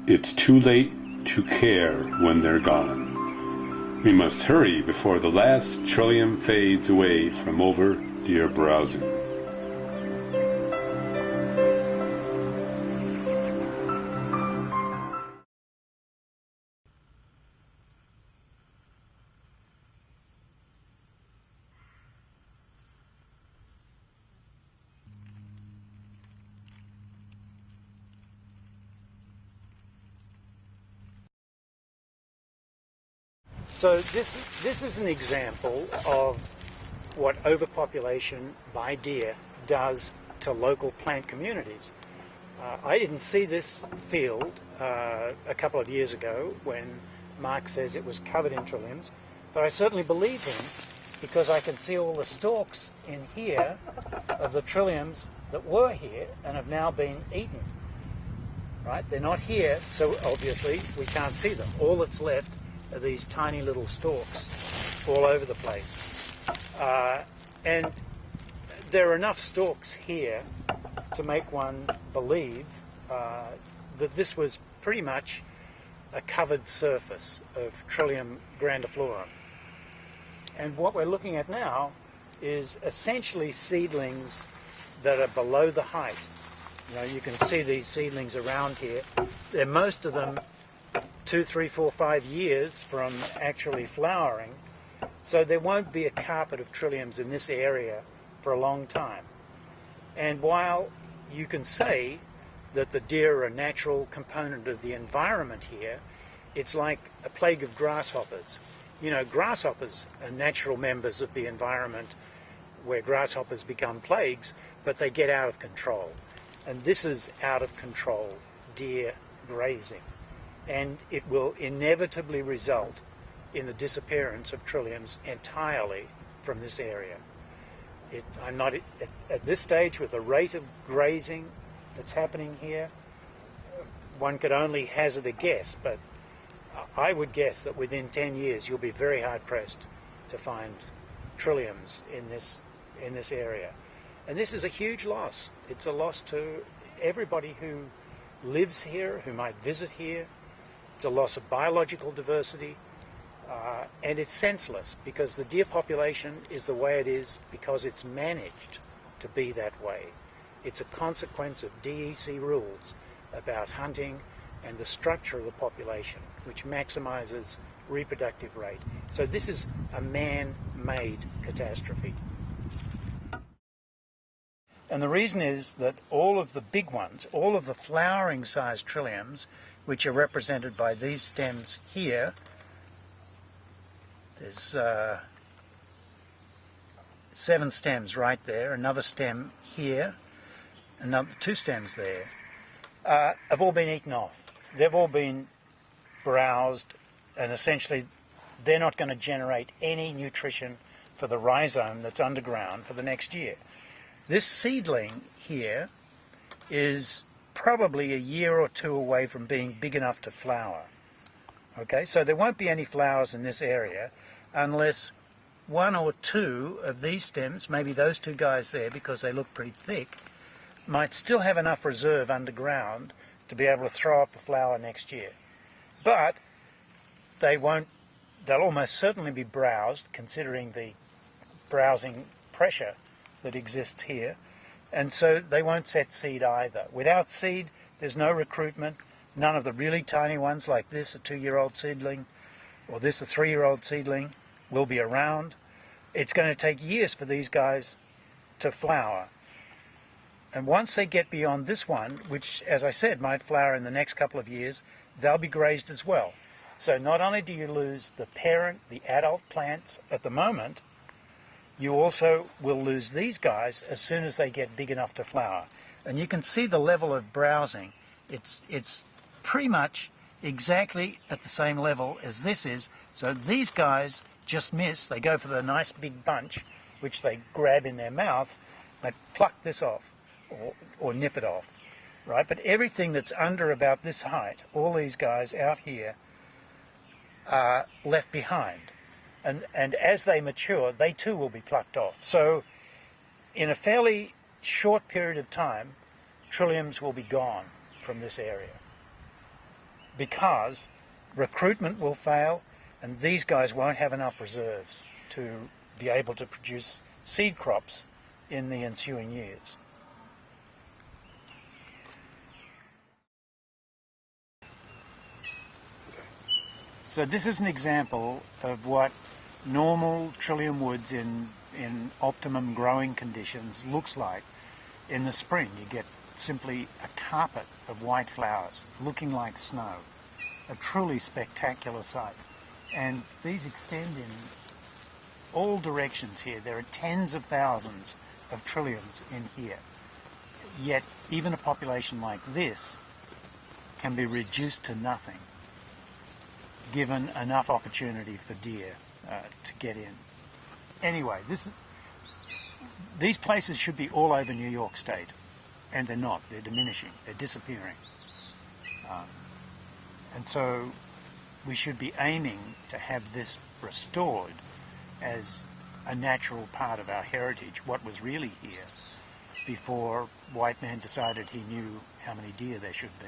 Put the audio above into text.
It's too late to care when they're gone. We must hurry before the last trillium fades away from over deer browsing. So this is an example of what overpopulation by deer does to local plant communities. I didn't see this field a couple of years ago when Mark says it was covered in trilliums, but I certainly believe him because I can see all the stalks in here of the trilliums that were here and have now been eaten. Right? They're not here, so obviously we can't see them. All that's left are these tiny little stalks all over the place. And there are enough stalks here to make one believe that this was pretty much a covered surface of Trillium grandiflorum. And what we're looking at now is essentially seedlings that are below the height. You know, you can see these seedlings around here. They're most of them 2, 3, 4, 5 years from actually flowering, so there won't be a carpet of trilliums in this area for a long time. And while you can say that the deer are a natural component of the environment here, it's like a plague of grasshoppers. You know, grasshoppers are natural members of the environment where grasshoppers become plagues, but they get out of control. And this is out of control deer grazing. And it will inevitably result in the disappearance of trilliums entirely from this area. I'm not at this stage, with the rate of grazing that's happening here, one could only hazard a guess, but I would guess that within 10 years you'll be very hard pressed to find trilliums in this area. And this is a huge loss. It's a loss to everybody who lives here, who might visit here. It's a loss of biological diversity, and it's senseless because the deer population is the way it is because it's managed to be that way. It's a consequence of DEC rules about hunting and the structure of the population, which maximizes reproductive rate. So this is a man-made catastrophe. And the reason is that all of the big ones, all of the flowering sized trilliums, which are represented by these stems here, there's 7 stems right there, another stem here, another 2 stems there, have all been eaten off. They've all been browsed, and essentially they're not going to generate any nutrition for the rhizome that's underground for the next year. This seedling here is probably a year or 2 away from being big enough to flower. Okay, so there won't be any flowers in this area unless 1 or 2 of these stems, maybe those 2 guys there because they look pretty thick, might still have enough reserve underground to be able to throw up a flower next year. But they won't, they'll almost certainly be browsed, considering the browsing pressure that exists here, and so they won't set seed either. Without seed, there's no recruitment. None of the really tiny ones like this, a 2-year-old seedling, or this, a 3-year-old seedling, will be around. It's going to take years for these guys to flower. And once they get beyond this one, which, as I said, might flower in the next couple of years, they'll be grazed as well. So not only do you lose the parent, the adult plants at the moment, you also will lose these guys as soon as they get big enough to flower. And you can see the level of browsing. It's pretty much exactly at the same level as this is. So these guys just miss. They go for the nice big bunch, which they grab in their mouth. They pluck this off or nip it off, right? But everything that's under about this height, all these guys out here, are left behind. And as they mature, they too will be plucked off. So in a fairly short period of time, trilliums will be gone from this area. because recruitment will fail and these guys won't have enough reserves to be able to produce seed crops in the ensuing years. So this is an example of what normal Trillium woods in optimum growing conditions looks like. In the spring you get simply a carpet of white flowers looking like snow. A truly spectacular sight. And these extend in all directions here. There are tens of thousands of Trilliums in here. Yet even a population like this can be reduced to nothing given enough opportunity for deer to get in. Anyway, these places should be all over New York State, and they're not. They're diminishing. They're disappearing. And so we should be aiming to have this restored as a natural part of our heritage, what was really here before white man decided he knew how many deer there should be.